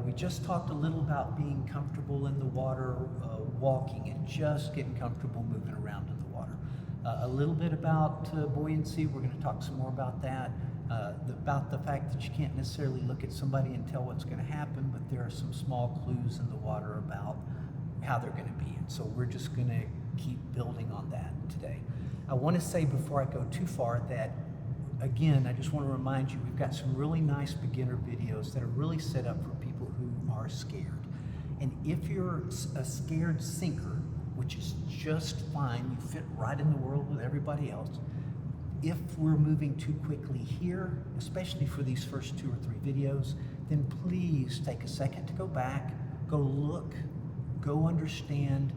we just talked a little about being comfortable in the water, walking and just getting comfortable moving around in the water. A little bit about buoyancy. We're going to talk some more about that. About the fact that you can't necessarily look at somebody and tell what's going to happen, but there are some small clues in the water about how they're going to be. And so we're just going to keep building on that today. I want to say before I go too far that, again, I just want to remind you, we've got some really nice beginner videos that are really set up for people who are scared. And if you're a scared sinker, which is just fine, you fit right in the world with everybody else. If we're moving too quickly here, especially for these first 2 or 3 videos, then please take a second to go back, go look, go understand.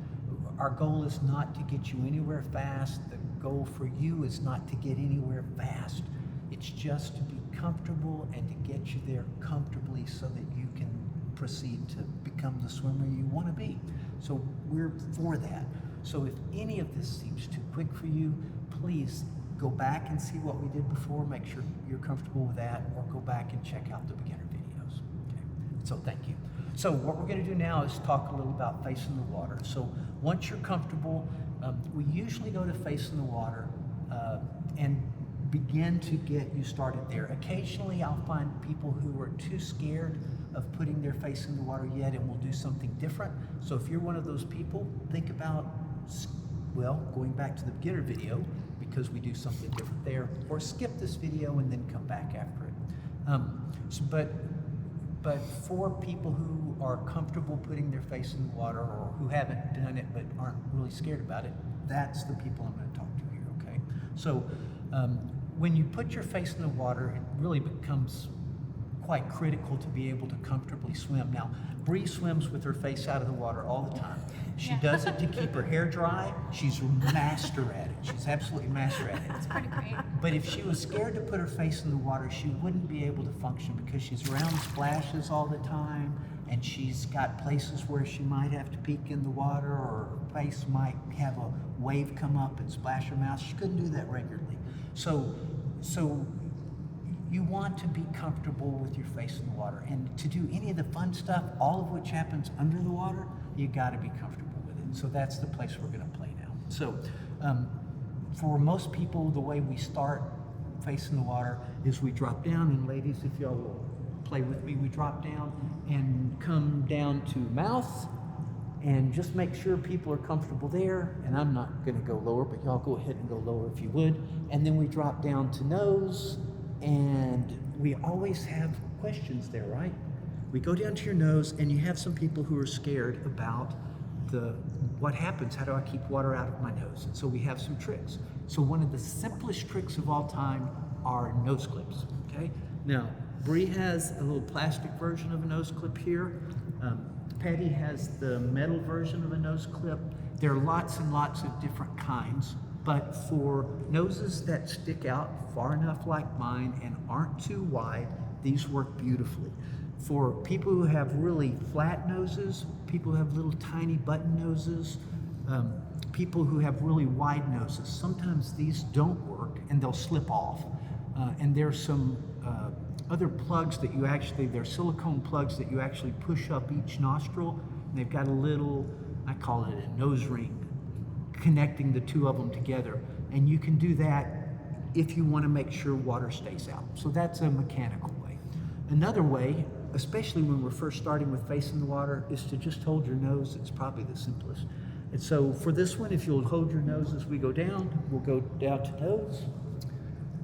Our goal is not to get you anywhere fast. The goal for you is not to get anywhere fast. It's just to be comfortable and to get you there comfortably so that you can proceed to become the swimmer you want to be. So we're for that. So if any of this seems too quick for you, please go back and see what we did before, make sure you're comfortable with that, or go back and check out the beginner videos. Okay. So thank you. So what we're going to do now is talk a little about facing the water. So once you're comfortable, we usually go to facing the water and begin to get you started there. Occasionally I'll find people who are too scared of putting their face in the water yet, and we'll do something different. So if you're one of those people, think about, well, going back to the beginner video, because we do something different there, or skip this video and then come back after it. But for people who are comfortable putting their face in the water, or who haven't done it but aren't really scared about it, that's the people I'm going to talk to here, okay? So when you put your face in the water, it really becomes quite critical to be able to comfortably swim. Now, Bree swims with her face out of the water all the time. She does it to keep her hair dry. She's a master at it. She's absolutely master at it. It's pretty great. But if she was scared to put her face in the water, she wouldn't be able to function, because she's around splashes all the time, and she's got places where she might have to peek in the water, or her face might have a wave come up and splash her mouth. She couldn't do that regularly. So you want to be comfortable with your face in the water. And to do any of the fun stuff, all of which happens under the water, you got to be comfortable with it. So that's the place we're going to play now. So for most people, the way we start facing the water is we drop down, and ladies, if y'all will play with me, we drop down and come down to mouth, and just make sure people are comfortable there. And I'm not going to go lower, but y'all go ahead and go lower if you would. And then we drop down to nose, and we always have questions there, right? We go down to your nose, and you have some people who are scared about what happens, how do I keep water out of my nose? And so we have some tricks. So one of the simplest tricks of all time are nose clips, okay? Now, Bree has a little plastic version of a nose clip here. Patty has the metal version of a nose clip. There are lots and lots of different kinds, but for noses that stick out far enough like mine and aren't too wide, these work beautifully. For people who have really flat noses, people who have little tiny button noses, people who have really wide noses, sometimes these don't work and they'll slip off. And there's some other plugs that they're silicone plugs that you actually push up each nostril. And they've got a little, I call it a nose ring, connecting the two of them together. And you can do that if you want to make sure water stays out. So that's a mechanical way. Another way, especially when we're first starting with facing the water, is to just hold your nose. It's probably the simplest. And so for this one, if you'll hold your nose as we go down, we'll go down to nose.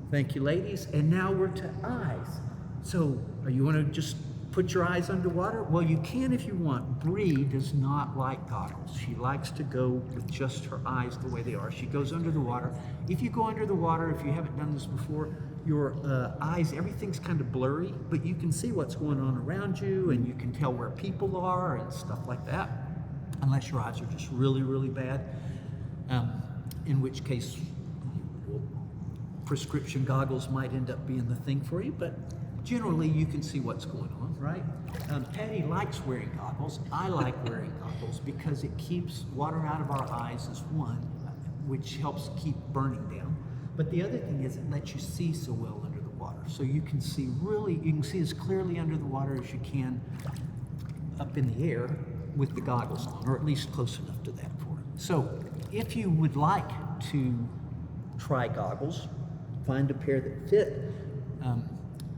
Thank you, ladies. And now we're to eyes. So you want to just put your eyes underwater? Well, you can if you want. Bree does not like goggles. She likes to go with just her eyes the way they are. She goes under the water. If you go under the water, if you haven't done this before, your eyes, everything's kind of blurry, but you can see what's going on around you, and you can tell where people are and stuff like that, unless your eyes are just really, really bad, in which case prescription goggles might end up being the thing for you, but generally you can see what's going on, right? Patty likes wearing goggles. I like wearing goggles because it keeps water out of our eyes is one, which helps keep burning down. But the other thing is it lets you see so well under the water. So you can see as clearly under the water as you can up in the air with the goggles on, or at least close enough to that for it. So if you would like to try goggles, find a pair that fit.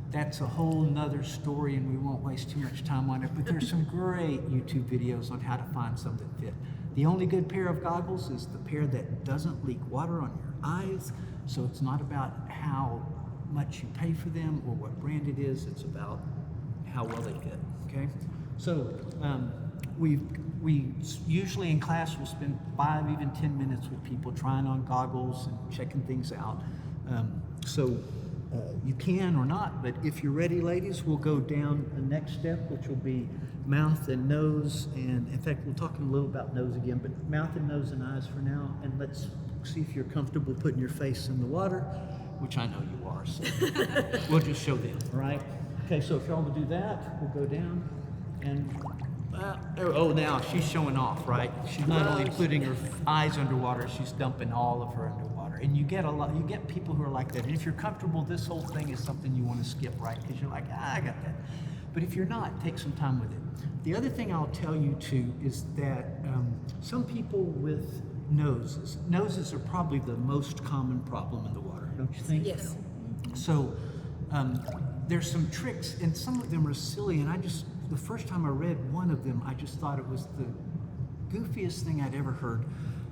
That's a whole nother story, and we won't waste too much time on it, but there's some great YouTube videos on how to find some that fit. The only good pair of goggles is the pair that doesn't leak water on your eyes, so it's not about how much you pay for them or what brand it is, it's about how well they fit, okay? So we usually in class will spend 5, even 10 minutes with people trying on goggles and checking things out. You can or not, but if you're ready, ladies, we'll go down the next step, which will be mouth and nose, and in fact, we'll talk a little about nose again, but mouth and nose and eyes for now, and let's see if you're comfortable putting your face in the water, which I know you are, so we'll just show them, all right? Okay, so if y'all will do that, we'll go down, and now she's showing off, right? She's not only putting her eyes underwater, she's dumping all of her underwater. And you get people who are like that. And if you're comfortable, this whole thing is something you want to skip, right? Because you're like, I got that. But if you're not, take some time with it. The other thing I'll tell you too is that some people with noses are probably the most common problem in the water, don't you think? Yes. So there's some tricks, and some of them are silly, and the first time I read one of them, I just thought it was the goofiest thing I'd ever heard.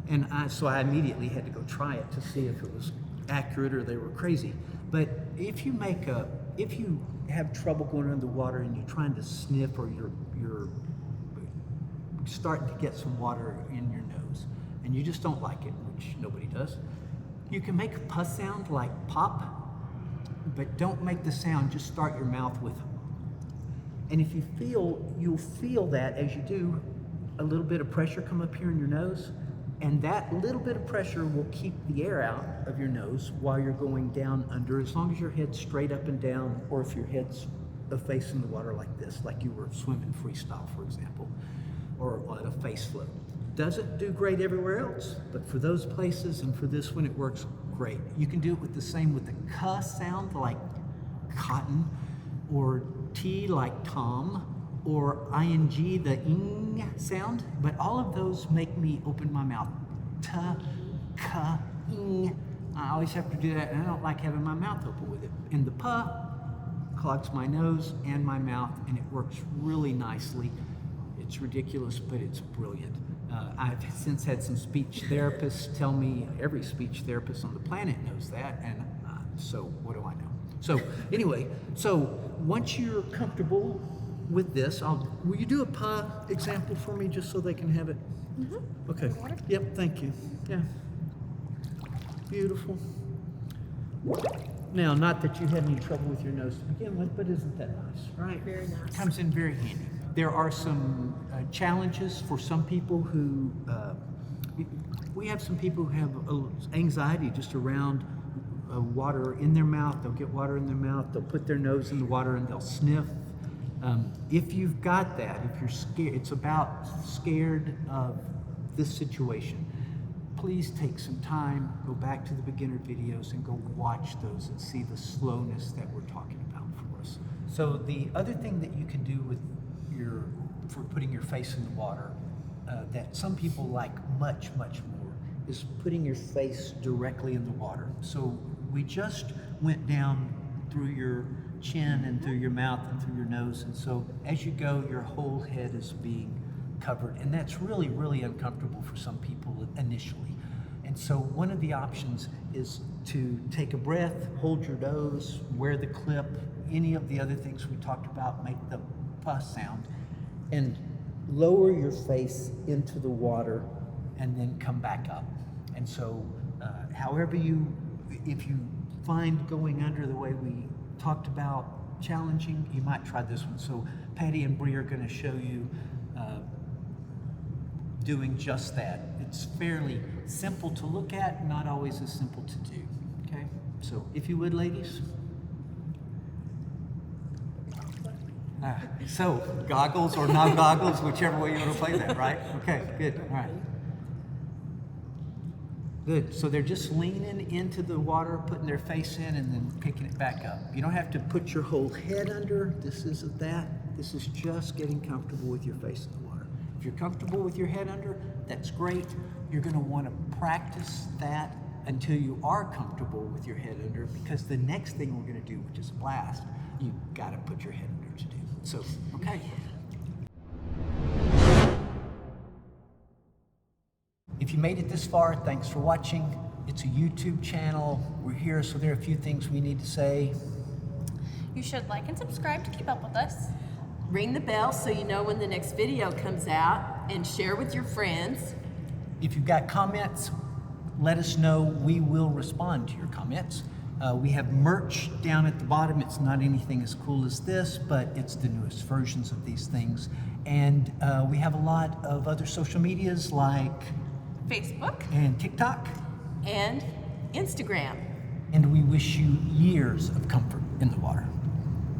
And so I immediately had to go try it to see if it was accurate or they were crazy. But if you have trouble going under the water and you're trying to sniff, or you're starting to get some water in your nose and you just don't like it, which nobody does, you can make a pus sound like pop, but don't make the sound, just start your mouth with it. And if you'll feel that as you do, a little bit of pressure come up here in your nose, and that little bit of pressure will keep the air out of your nose while you're going down under, as long as your head's straight up and down, or if your head's facing the water like this, like you were swimming freestyle, for example, or on a face float. Doesn't do great everywhere else, but for those places and for this one, it works great. You can do it with the k sound, like cotton, or T like Tom, or ing, the ing sound, but all of those make me open my mouth. T, k, ing. I always have to do that, and I don't like having my mouth open with it. And the p clogs my nose and my mouth, and it works really nicely. It's ridiculous, but it's brilliant. I've since had some speech therapists tell me, every speech therapist on the planet knows that, and so what do I know? So anyway, once you're comfortable with this, will you do a pie example for me just so they can have it? Mm-hmm. Okay. Yep, thank you. Yeah. Beautiful. Now, not that you had any trouble with your nose to begin with, but isn't that nice, right? Very nice. Comes in very handy. There are some challenges for some people who, we have some people who have anxiety just around water in their mouth. They'll get water in their mouth, they'll put their nose in the water and they'll sniff. If you've got that, if you're scared, it's about scared of this situation, please take some time, go back to the beginner videos and go watch those and see the slowness that we're talking about for us. So the other thing that you can do for putting your face in the water, that some people like much, much more, is putting your face directly in the water. So we just went down through your chin and through your mouth and through your nose, and so as you go, your whole head is being covered, and that's really, really uncomfortable for some people initially. And so one of the options is to take a breath, hold your nose, wear the clip, any of the other things we talked about, make the pus sound, and lower your face into the water and then come back up. And so if you find going under the way we talked about challenging, you might try this one. So Patty and Bree are going to show you doing just that. It's fairly simple to look at, not always as simple to do. Okay, so if you would, ladies. So goggles or not goggles, whichever way you want to play that, right? Okay, good. All right. Good. So they're just leaning into the water, putting their face in, and then picking it back up. You don't have to put your whole head under. This isn't that. This is just getting comfortable with your face in the water. If you're comfortable with your head under, that's great. You're going to want to practice that until you are comfortable with your head under, because the next thing we're going to do, which is blast, you got to put your head under to do. So, okay. If you made it this far, thanks for watching. It's a YouTube channel. We're here, so there are a few things we need to say. You should like and subscribe to keep up with us. Ring the bell so you know when the next video comes out, and share with your friends. If you've got comments, let us know. We will respond to your comments. We have merch down at the bottom. It's not anything as cool as this, but it's the newest versions of these things. And we have a lot of other social medias like Facebook and TikTok And Instagram. And we wish you years of comfort in the water.